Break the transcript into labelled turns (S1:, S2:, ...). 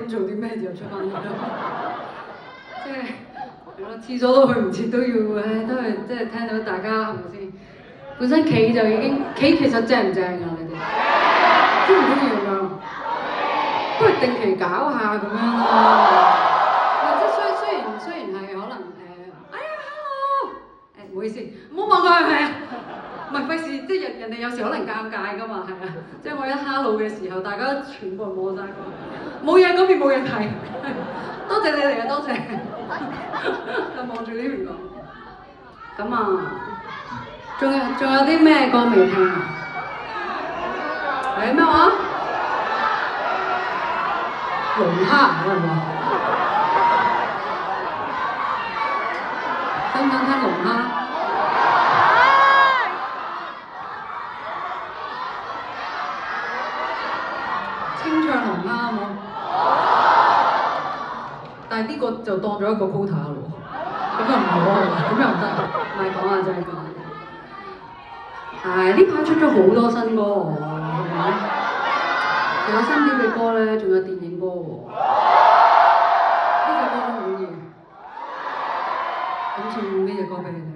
S1: 點做啲咩就出翻嚟咯。即係係咯，廁所都去唔切都要，唉，都係即係聽到大家係咪先？本身企就已經企其實正唔正㗎？你哋中唔中意咁樣？不如定期搞下咁樣咯。即係雖然係可能哎呀 hello 唔好意思，唔好望佢係咪啊？唔係費事，即係人哋有時可能尷尬㗎嘛，係啊！即係我一 hello 嘅時候，大家全部人望晒佢，冇嘢嗰邊冇嘢睇，多謝你嚟啊，多謝，就望住呢邊講。咁啊，仲有啲咩歌未聽啊？係咩話？龍蝦係咪？聽唔聽龍蝦？清唱龍蝦冇？但係呢個就當咗一個 quota 咯喎，咁又唔好啊，咁又唔得，唔係講下真係講。係呢排出咗好多新歌喎，係咪？除咗新碟嘅歌咧，仲有電影歌喎。呢隻歌都好易，咁送呢隻歌俾你聽。